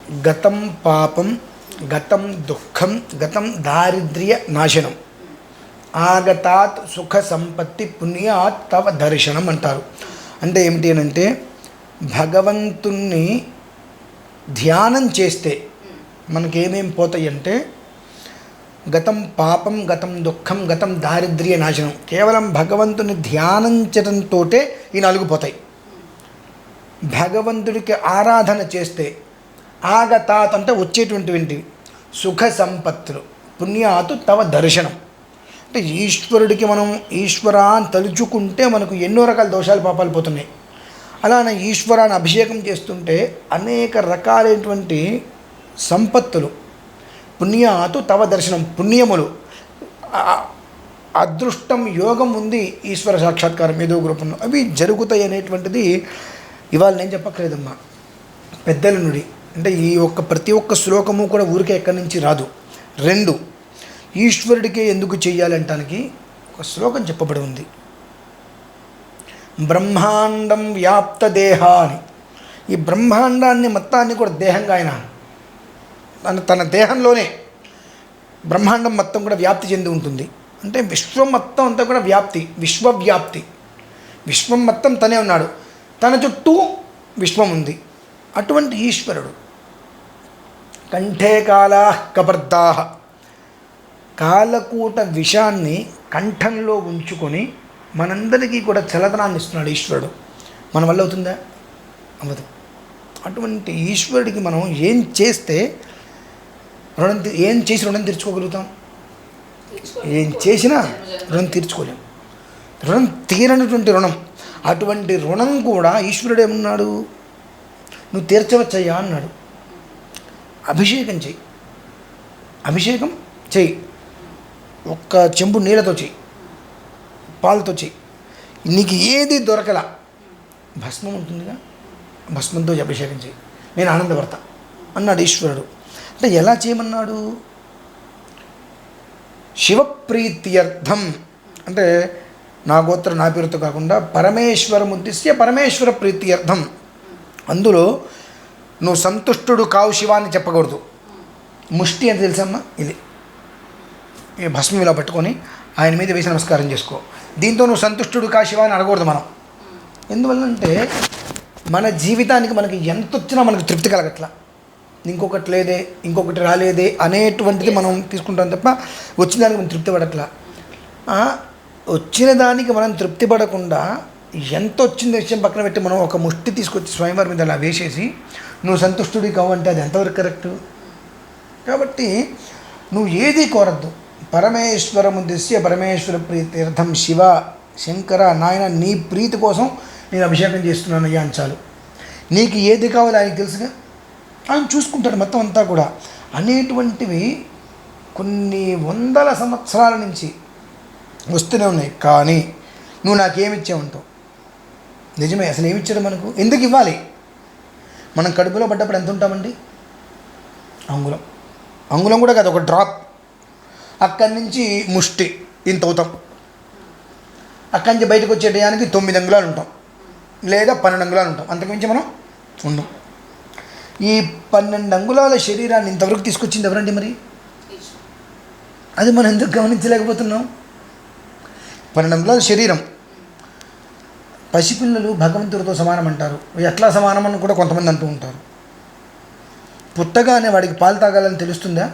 గతం పాపం, గతం దుఃఖం, గతం దారిద్ర్య నాశనం, ఆగతాత్ సుఖ సంపత్తి పుణ్యాత్ తవ దర్శనం అంటారు. అంటే ఏమిటి అని అంటే భగవంతుణ్ణి ధ్యానం చేస్తే మనకేమేం పోతాయి అంటే గతం పాపం, గతం దుఃఖం, గతం దారిద్ర్య నాశనం. కేవలం భగవంతుని ధ్యానించడంతో ఈ 4 పోతాయి. భగవంతుడికి ఆరాధన చేస్తే ఆగతాత్ అంటే వచ్చేటువంటివి సుఖ సంపత్తులు, పుణ్యాతు తవ దర్శనం అంటే ఈశ్వరుడికి మనం ఈశ్వరా అని తలుచుకుంటే మనకు ఎన్నో రకాల దోషాలు పాపాలు పోతున్నాయి. అలానే ఈశ్వరాన్ని అభిషేకం చేస్తుంటే అనేక రకాలైనటువంటి సంపత్తులు, పుణ్యాతు తవ దర్శనం, పుణ్యములు, అదృష్టం, యోగం ఉంది ఈశ్వర సాక్షాత్కారం ఏదో రూపంలో అవి జరుగుతాయి అనేటువంటిది ఇవాళ నేను చెప్పక్కర్లేదమ్మా, పెద్దల నుండి. అంటే ఈ ప్రతి ఒక్క శ్లోకము కూడా ఊరికే ఎక్కడి నుంచి రాదు. 2 ఈశ్వరుడికే ఎందుకు చెయ్యాలంటానికి ఒక శ్లోకం చెప్పబడి ఉంది. బ్రహ్మాండం వ్యాప్త దేహ అని. ఈ బ్రహ్మాండాన్ని మొత్తాన్ని కూడా దేహంగా ఆయన తన దేహంలోనే బ్రహ్మాండం మొత్తం కూడా వ్యాప్తి చెంది ఉంటుంది. అంటే విశ్వం మొత్తం అంతా కూడా వ్యాప్తి, విశ్వవ్యాప్తి. విశ్వం మొత్తం తనే ఉన్నాడు, తన చుట్టూ విశ్వం ఉంది. అటువంటి ఈశ్వరుడు కంఠే కాలా కబర్దాహ, కాలకూట విషాన్ని కంఠంలో ఉంచుకొని మనందరికీ కూడా చలతనాన్ని ఇస్తున్నాడు ఈశ్వరుడు. మన వల్ల అవుతుందా? అవ్వదు. అటువంటి ఈశ్వరుడికి మనం ఏం చేస్తే రుణం తీర్చుకోగలుగుతాం? ఏం చేసినా రుణం తీర్చుకోలేం. రుణం తీరనటువంటి రుణం. అటువంటి రుణం కూడా ఈశ్వరుడు ఏమన్నాడు, నువ్వు తీర్చవచ్చయ్యా అన్నాడు. అభిషేకం చెయ్యి, అభిషేకం చెయ్యి, ఒక్క చెంబు నీళ్ళతో చెయ్యి, పాలతో చెయ్యి. నీకు ఏది దొరకలా భస్మం ఉంటుందిగా, భస్మంతో అభిషేకం చెయ్యి, నేను ఆనందపడతా అన్నాడు ఈశ్వరుడు. అంటే ఎలా చేయమన్నాడు? శివప్రీత్యర్థం అంటే నా గోత్ర నా పేరుతో కాకుండా పరమేశ్వరముద్దిశ్య పరమేశ్వర ప్రీత్యర్థం. అందులో నువ్వు సంతుష్టుడు కావు శివాన్ని చెప్పకూడదు. ముష్టి అని తెలుసమ్మా, ఇది ఈ భస్మం ఇలా పట్టుకొని ఆయన మీద వేసి నమస్కారం చేసుకో. దీంతో నువ్వు సంతుష్టుడు కా శివాన్ని అడగకూడదు మనం. ఎందువల్లంటే మన జీవితానికి మనకి ఎంత వచ్చినా మనకు తృప్తి కలగట్లా, ఇంకొకటి లేదే, ఇంకొకటి రాలేదే అనేటువంటిది మనం తీసుకుంటాం తప్ప వచ్చిన దానికి మనం తృప్తి పడట్లా. వచ్చిన దానికి మనం తృప్తి పడకుండా ఎంత వచ్చింది విషయం పక్కన పెట్టి మనం ఒక ముష్టి తీసుకొచ్చి స్వయంవరం మీద అలా వేసేసి నువ్వు సంతుష్టుడి కావంటే అది ఎంతవరకు కరెక్టు? కాబట్టి నువ్వు ఏది కోరద్దు. పరమేశ్వరముద్దిశ్య పరమేశ్వర ప్రీత్యర్థం శివ శంకర నాయన నీ ప్రీతి కోసం నేను అభిషేకం చేస్తున్నాను అయ్యా అని చాలు. నీకు ఏది కావాలో ఆయనకు తెలుసుగా, ఆయన చూసుకుంటాడు మొత్తం అంతా కూడా. అనేటువంటివి కొన్ని వందల సంవత్సరాల నుంచి వస్తూనే ఉన్నాయి. కానీ నువ్వు నాకేమిచ్చావంటావు? నిజమే, అసలు ఏమిచ్చాడు మనకు? ఎందుకు ఇవ్వాలి? మనం కడుపులో పడ్డప్పుడు ఎంత ఉంటామండి? అంగుళం, అంగుళం కూడా కాదు, ఒక డ్రాప్. అక్కడి నుంచి ముష్టి ఇంత అవుతాం. అక్కడి నుంచి బయటకు వచ్చే టయానికి 9 అంగుళాలు ఉంటాం, లేదా 12 అంగుళాలు ఉంటాం. అంతకుమించి మనం ఉండం. ఈ 12 అంగుళాల శరీరాన్ని ఇంతవరకు తీసుకొచ్చింది ఎవరండి మరి? అది మనం ఎందుకు గమనించలేకపోతున్నాం? 12 అంగుళాల శరీరం. పసిపిల్లలు భగవంతుడితో సమానం అంటారు. ఎట్లా సమానం అని కూడా కొంతమంది అంటూ ఉంటారు. పుట్టగానే వాడికి పాలు తాగాలని తెలుస్తుందా?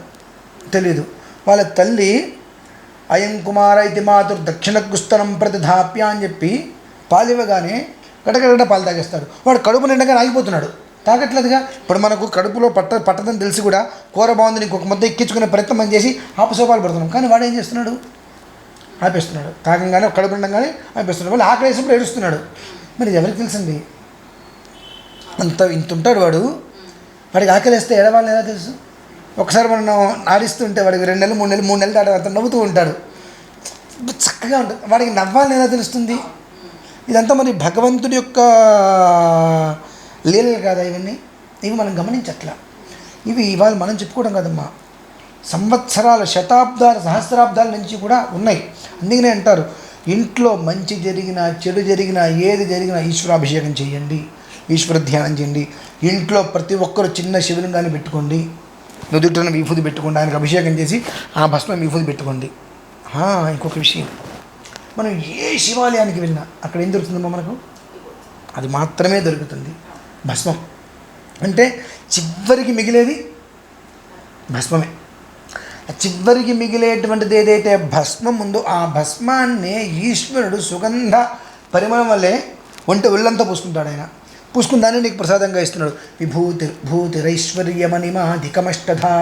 తెలియదు. వాళ్ళ తల్లి అయం కుమార ఇది మాతుర్ దక్షిణగుస్తనం ప్రతిధాప్య అని చెప్పి పాలివ్వగానే గడగడ పాలు తాగేస్తాడు. వాడు కడుపు నిండగా ఆగిపోతున్నాడు, తాగట్లేదుగా. ఇప్పుడు మనకు కడుపులో పట్టదని తెలిసి కూడా కూర బాగుంది ఇంకొక ముద్ద ఎక్కించుకునే ప్రయత్నం మనం చేసి ఆపసోపాలు పడుతున్నాం. కానీ వాడు ఏం చేస్తున్నాడు? ఆపేస్తున్నాడు. తాగంగానే కడుపు నిండగానే ఆపేస్తున్నాడు. వాళ్ళు ఆకలి వేసినప్పుడు ఏడుస్తున్నాడు. మరి ఎవరికి తెలిసింది? ఇంత ఉంటాడు వాడు, వాడికి ఆకలి వేస్తే ఏడవాలని ఎలా తెలుసు? ఒకసారి మనం ఆడిస్తుంటే వాడికి 2 నెలలు 3 నెలలు దాటి అతను నవ్వుతూ ఉంటాడు, చక్కగా ఉంటుంది. వాడికి నవ్వాలని ఎలా తెలుస్తుంది? ఇదంతా మరి భగవంతుడి యొక్క లీలలు కాదా ఇవన్నీ? ఇవి మనం గమనించట్లా. ఇవి ఇవాళ మనం చెప్పుకోవడం కదమ్మా, సంవత్సరాల శతాబ్దాల సహస్రాబ్దాల నుంచి కూడా ఉన్నాయి. అందుకనే అంటారు ఇంట్లో మంచి జరిగినా చెడు జరిగినా ఏది జరిగినా ఈశ్వరాభిషేకం చేయండి. ఈశ్వర ధ్యానం చేయండి. ఇంట్లో ప్రతి ఒక్కరు చిన్న శివలింగాన్ని పెట్టుకోండి, నుదుటిన విభూతి పెట్టుకోండి, ఆయనకు అభిషేకం చేసి ఆ భస్మం విభూతి పెట్టుకోండి. ఇంకొక విషయం, మనం ఏ శివాలయానికి వెళ్ళినా అక్కడ ఏం దొరుకుతుందమ్మా మనకు? అది మాత్రమే దొరుకుతుంది, భస్మం. అంటే చివరికి మిగిలేది భస్మమే. చివరికి మిగిలేటువంటిది ఏదైతే భస్మం ఉందో ఆ భస్మాన్ని ఈశ్వరుడు సుగంధ పరిమళం వల్లే ఒళ్ళంతా పూసుకుంటాడు. ఆయన పూసుకున్న దాన్ని నీకు ప్రసాదంగా ఇస్తున్నాడు. విభూతిరైశ్వర్యమణిమాధికమష్టధా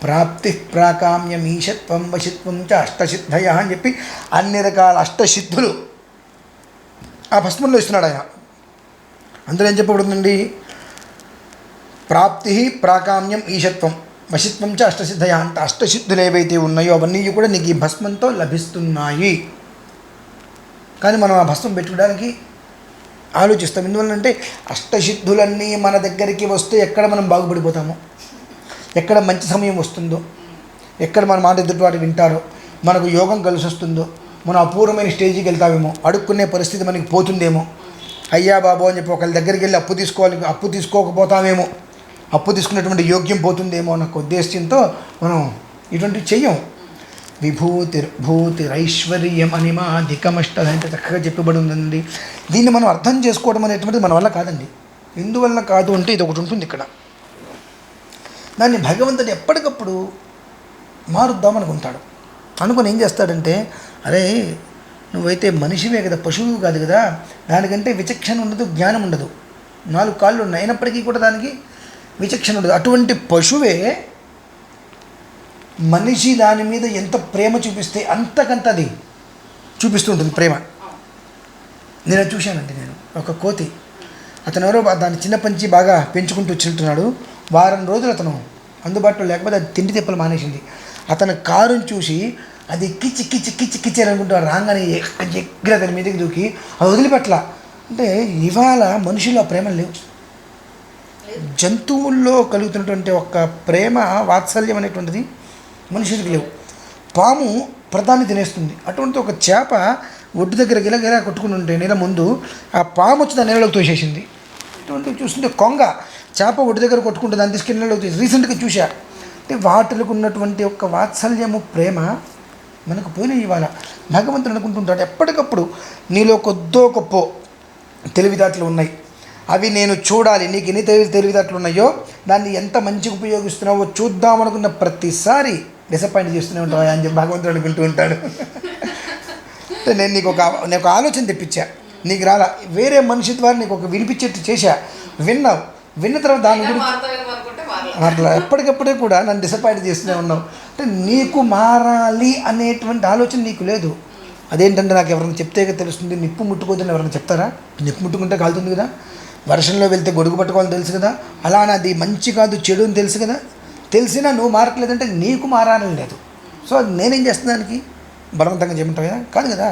ప్రాప్తి ప్రాకామ్యం ఈశత్వం వశిత్వం చ అష్టసిద్ధయ అని చెప్పి అన్ని రకాల అష్టసిద్ధులు ఆ భస్మంలో ఇస్తున్నాడు ఆయన. అందులో ఏం చెప్పబడుతుందండి? ప్రాప్తి ప్రాకామ్యం ఈశత్వం వశిత్వం చ అష్టసిద్ధయ. అంత అష్టసిద్ధులు ఏవైతే ఉన్నాయో అవన్నీ కూడా నీకు ఈ భస్మంతో లభిస్తున్నాయి. కానీ మనం ఆ భస్మం పెట్టుకోవడానికి ఆలోచిస్తాం. ఎందువల్లంటే అష్టసిద్ధులన్నీ మన దగ్గరికి వస్తే ఎక్కడ మనం బాగుపడిపోతామో, ఎక్కడ మంచి సమయం వస్తుందో, ఎక్కడ మన మాట ఎదుటి వాటి వింటారో, మనకు యోగం కలిసి వస్తుందో, మనం అపూర్వమైన స్టేజ్కి వెళ్తామేమో, అడుక్కునే పరిస్థితి మనకి పోతుందేమో, అయ్యా బాబు అని చెప్పి ఒకళ్ళ దగ్గరికి వెళ్ళి అప్పు తీసుకోకపోతామేమో, అప్పు తీసుకున్నటువంటి యోగ్యం పోతుందేమో అన్న ఉద్దేశ్యంతో మనం ఇటువంటివి చెయ్యం. విభూతిరైశ్వర్యం అనిమాధికమష్ట అంటే చక్కగా చెప్పబడి ఉందండి. దీన్ని మనం అర్థం చేసుకోవడం అనేటువంటిది మన వల్ల కాదండి. ఎందువల్ల కాదు అంటే ఇది ఒకటి ఉంటుంది ఇక్కడ. దాన్ని భగవంతుడు ఎప్పటికప్పుడు మారుద్దాం అనుకుంటాడు. అనుకుని ఏం చేస్తాడంటే, అరే నువ్వైతే మనిషివే కదా, పశువు కాదు కదా, దానికంటే విచక్షణ ఉండదు, జ్ఞానం ఉండదు, 4 కాళ్ళు ఉన్నాయి, అయినప్పటికీ కూడా దానికి విచక్షణ ఉండదు. అటువంటి పశువే మనిషి దాని మీద ఎంత ప్రేమ చూపిస్తే అంతకంత అది చూపిస్తూ ఉంటుంది ప్రేమ. నేను చూశానండి. నేను ఒక కోతి, అతను ఎవరో దాన్ని చిన్న పంచి బాగా పెంచుకుంటూ వచ్చినట్టున్నాడు. వారం రోజులు అతను అందుబాటులో లేకపోతే అది తిండి తిప్పలు మానేసింది. అతను కారుని చూసి అది కిచ్చి కిచ్చి కిచ్చి కిచ్చారు అనుకుంటారు. రాగానే ఎగ్గిర దాని మీదకి దూకి అది వదిలిపెట్ల. అంటే ఇవాళ మనుషుల్లో ప్రేమలు లేవు. జంతువుల్లో కలుగుతున్నటువంటి ఒక ప్రేమ వాత్సల్యం అనేటువంటిది మనుషులకి లేవు. పాము ప్రధాన్ని తినేస్తుంది. అటువంటి ఒక చేప ఒడ్డు దగ్గర గిలగిలా కొట్టుకుని ఉంటే నీళ్ళ ముందు ఆ పాము వచ్చి దాని నీళ్ళలోకి తోసేసింది. ఇటువంటివి చూస్తుంటే కొంగ చేప ఒడ్డు దగ్గర కొట్టుకుంటే దాన్ని తీసుకెళ్ళి నీళ్ళలోకి తోసి రీసెంట్గా చూశా. అంటే వాటికి ఉన్నటువంటి ఒక వాత్సల్యము ప్రేమ మనకు పోయిన ఇవాళ భగవంతుడు అనుకుంటుంటాడు ఎప్పటికప్పుడు నీలో కొద్దో గొప్ప తెలివితేటలు ఉన్నాయి, అవి నేను చూడాలి, నీకు ఎన్ని తెలివితేటలు ఉన్నాయో దాన్ని ఎంత మంచిగా ఉపయోగిస్తున్నావో చూద్దామనుకున్న ప్రతిసారి డిసప్పాయింట్ చేస్తూనే ఉంటావా అని చెప్పి భగవంతుడు అనుకుంటూ ఉంటాడు. నేను నీకు ఒక ఆలోచన తెప్పించా, నీకు రాలా, వేరే మనిషి ద్వారా నీకు ఒక వినిపించేట్టు చేశా, విన్నావు, విన్న తర్వాత దాని గురించి అట్లా ఎప్పటికప్పుడే కూడా నన్ను డిసప్పాయింట్ చేస్తూనే ఉన్నావు. అంటే నీకు మారాలి అనేటువంటి ఆలోచన నీకు లేదు. అదేంటంటే నాకు ఎవరైనా చెప్తే తెలుస్తుంది. నిప్పు ముట్టుకోదని ఎవరైనా చెప్తారా? నిప్పు ముట్టుకుంటే కాలుతుంది కదా, వర్షంలో వెళ్తే గొడుగు పట్టుకోవాలని తెలుసు కదా, అలానే అది మంచి కాదు చెడు అని తెలుసు కదా, తెలిసినా నువ్వు మారట్లేదంటే నీకు మారాలని లేదు. సో నేనేం చేస్తున్నా దానికి బలవంతంగా చేయమంటావు కదా, కాదు కదా.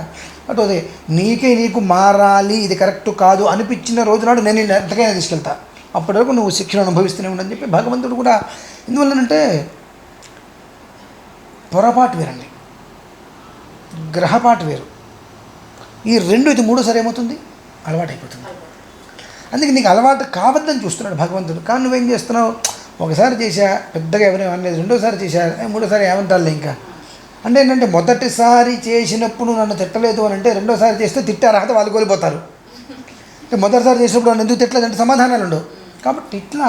అటు అదే నీకు మారాలి, ఇది కరెక్ట్ కాదు అనిపించిన రోజు నాడు నేను ఎంతకైనా తీసుకెళ్తా, అప్పటి వరకు నువ్వు శిక్షణ అనుభవిస్తూనే ఉండని చెప్పి భగవంతుడు కూడా. ఎందువల్లనంటే పొరపాటు వేరండి, గ్రహపాటు వేరు. ఈ రెండు ఇది మూడోసారి ఏమవుతుంది, అలవాటు అయిపోతుంది. అందుకే నీకు అలవాటు కావద్దని చూస్తున్నాడు భగవంతుడు. కానీ నువ్వేం చేస్తున్నావు, ఒకసారి చేశా పెద్దగా ఎవరేం అనలేదు, రెండోసారి చేశా మూడోసారి ఏమంటారులే ఇంకా. అంటే ఏంటంటే మొదటిసారి చేసినప్పుడు నన్ను తిట్టలేదు అని అంటే రెండోసారి చేస్తే తిట్టే అర్హత వాళ్ళు కోల్పోతారు. మొదటిసారి చేసినప్పుడు నన్ను ఎందుకు తిట్టలేదు అంటే సమాధానాలు ఉండవు. కాబట్టి ఇట్లా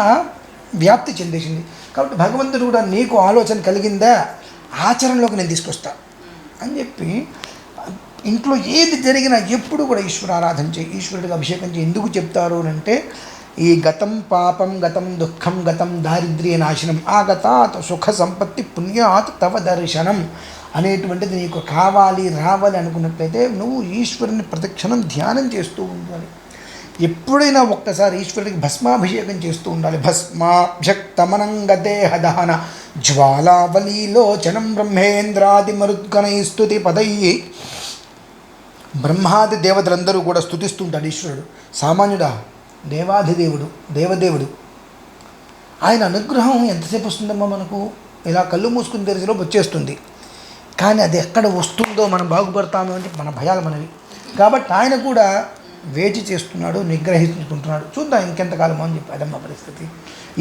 వ్యాప్తి చెందేసింది. కాబట్టి భగవంతుడు కూడా నీకు ఆలోచన కలిగిందా, ఆచరణలోకి నేను తీసుకొస్తా అని చెప్పి ఇంట్లో ఏది జరిగినా ఎప్పుడు కూడా ఈశ్వర ఆరాధన చేయి, ఈశ్వరుడికి అభిషేకం చేయి. ఎందుకు చెప్తారు అంటే ఈ గతం పాపం గతం దుఃఖం గతం దారిద్ర్య నాశనం ఆగతాత్ సుఖ సంపత్తి పుణ్యాత్ తవ దర్శనం అనేటువంటిది నీకు కావాలి రావాలి అనుకున్నట్లయితే నువ్వు ఈశ్వరుని ప్రతిక్షణం ధ్యానం చేస్తూ ఉండాలి. ఎప్పుడైనా ఒక్కసారి ఈశ్వరుడికి భస్మాభిషేకం చేస్తూ ఉండాలి. భస్మాభ్యక్తమనంగదేహదహన జ్వాలావలీలోచనం బ్రహ్మేంద్రాది మరుద్గణై స్తుతి పదై. బ్రహ్మాది దేవతలందరూ కూడా స్తుతిస్తుంటాడు ఈశ్వరుడు. సామాన్యుడా, దేవాధిదేవుడు, దేవదేవుడు. ఆయన అనుగ్రహం ఎంతసేపు వస్తుందమ్మా మనకు, ఇలా కళ్ళు మూసుకుని తెరిచిలోపు వచ్చేస్తుంది. కానీ అది ఎక్కడ వస్తుందో మనం బాగుపడతాము అంటే మన భయాలు మనవి. కాబట్టి ఆయన కూడా వేచి చేస్తున్నాడు, నిగ్రహించుకుంటున్నాడు. చూద్దాం ఇంకెంతకాలం అని చెప్పి అదమ్మ పరిస్థితి.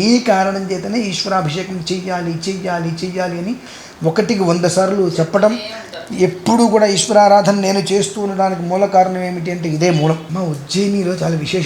ఈ కారణం చేతనే ఈశ్వరాభిషేకం చెయ్యాలి చెయ్యాలి చెయ్యాలి అని 1కి 100 సార్లు చెప్పడం. ఎప్పుడు కూడా ఈశ్వరారాధన నేను చేస్తూ ఉండడానికి మూల కారణం ఏమిటి అంటే ఇదే మూలం. మా ఉజ్జయినిలో చాలా విశేషం.